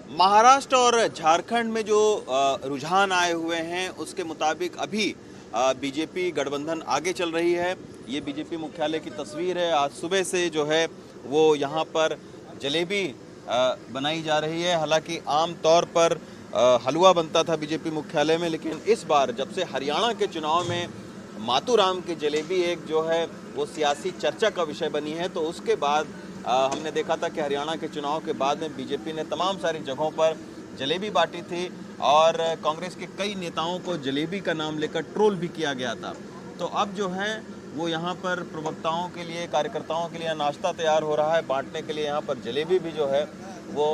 महाराष्ट्र और झारखंड में जो रुझान आए हुए हैं उसके मुताबिक अभी बीजेपी गठबंधन आगे चल रही है। ये बीजेपी मुख्यालय की तस्वीर है। आज सुबह से जो है वो यहाँ पर जलेबी बनाई जा रही है। हालांकि आम तौर पर हलवा बनता था बीजेपी मुख्यालय में, लेकिन इस बार जब से हरियाणा के चुनाव में मातूराम की जलेबी एक जो है वो सियासी चर्चा का विषय बनी है, तो उसके बाद हमने देखा था कि हरियाणा के चुनाव के बाद में बीजेपी ने तमाम सारी जगहों पर जलेबी बांटी थी और कांग्रेस के कई नेताओं को जलेबी का नाम लेकर ट्रोल भी किया गया था। तो अब जो है वो यहाँ पर प्रवक्ताओं के लिए, कार्यकर्ताओं के लिए नाश्ता तैयार हो रहा है बांटने के लिए। यहाँ पर जलेबी भी जो है वो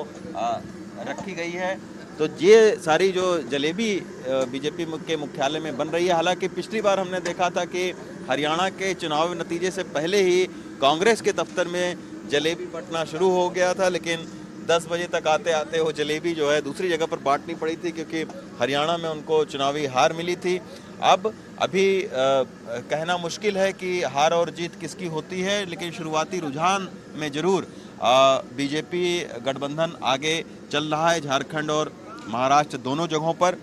रखी गई है। तो ये सारी जो जलेबी बीजेपी के मुख्यालय में बन रही है। हालांकि पिछली बार हमने देखा था कि हरियाणा के चुनावी नतीजे से पहले ही कांग्रेस के दफ्तर में जलेबी बंटना शुरू हो गया था, लेकिन 10 बजे तक आते आते वो जलेबी जो है दूसरी जगह पर बांटनी पड़ी थी, क्योंकि हरियाणा में उनको चुनावी हार मिली थी। अब अभी कहना मुश्किल है कि हार और जीत किसकी होती है, लेकिन शुरुआती रुझान में ज़रूर बीजेपी गठबंधन आगे चल रहा है झारखंड और महाराष्ट्र दोनों जगहों पर।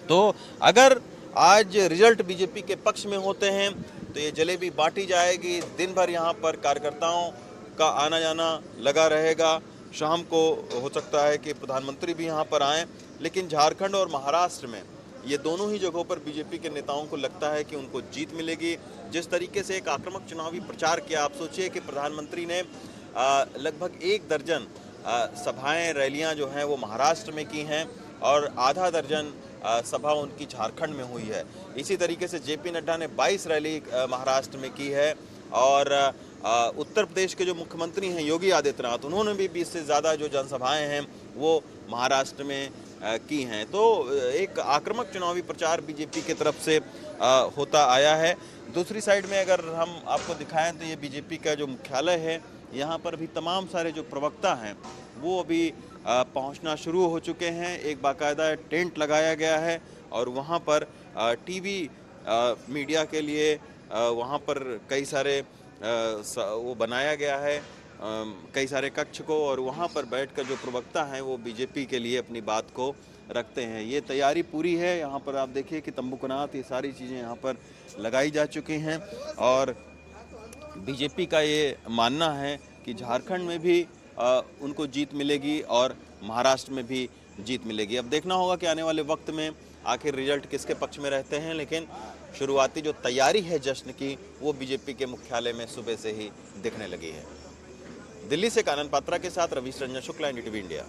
तो अगर आज रिजल्ट बीजेपी के पक्ष में होते हैं तो ये जलेबी बांटी जाएगी। दिन भर यहाँ पर कार्यकर्ताओं का आना जाना लगा रहेगा। शाम को हो सकता है कि प्रधानमंत्री भी यहाँ पर आएँ, लेकिन झारखंड और महाराष्ट्र में ये दोनों ही जगहों पर बीजेपी के नेताओं को लगता है कि उनको जीत मिलेगी। जिस तरीके से एक आक्रामक चुनावी प्रचार किया, आप सोचिए कि प्रधानमंत्री ने लगभग 1 दर्जन सभाएं, रैलियां जो हैं वो महाराष्ट्र में की हैं और आधा दर्जन सभा उनकी झारखंड में हुई है। इसी तरीके से जेपी नड्डा ने 22 रैली महाराष्ट्र में की है और उत्तर प्रदेश के जो मुख्यमंत्री हैं योगी आदित्यनाथ, उन्होंने भी 20 से ज़्यादा जो जनसभाएं हैं वो महाराष्ट्र में की हैं। तो एक आक्रामक चुनावी प्रचार बीजेपी की तरफ से होता आया है। दूसरी साइड में अगर हम आपको दिखाएं तो ये बीजेपी का जो मुख्यालय है, यहाँ पर भी तमाम सारे जो प्रवक्ता हैं वो अभी पहुँचना शुरू हो चुके हैं। एक बाकायदा टेंट लगाया गया है और वहाँ पर टीवी मीडिया के लिए वहाँ पर कई सारे वो बनाया गया है, कई सारे कक्ष को, और वहाँ पर बैठकर जो प्रवक्ता हैं वो बीजेपी के लिए अपनी बात को रखते हैं। ये तैयारी पूरी है। यहाँ पर आप देखिए कि तंबू कनात, ये सारी चीज़ें यहाँ पर लगाई जा चुकी हैं और बीजेपी का ये मानना है कि झारखंड में भी उनको जीत मिलेगी और महाराष्ट्र में भी जीत मिलेगी। अब देखना होगा कि आने वाले वक्त में आखिर रिजल्ट किसके पक्ष में रहते हैं, लेकिन शुरुआती जो तैयारी है जश्न की वो बीजेपी के मुख्यालय में सुबह से ही दिखने लगी है। दिल्ली से कानन पात्रा के साथ रवीश रंजन शुक्ला, NDTV इंडिया।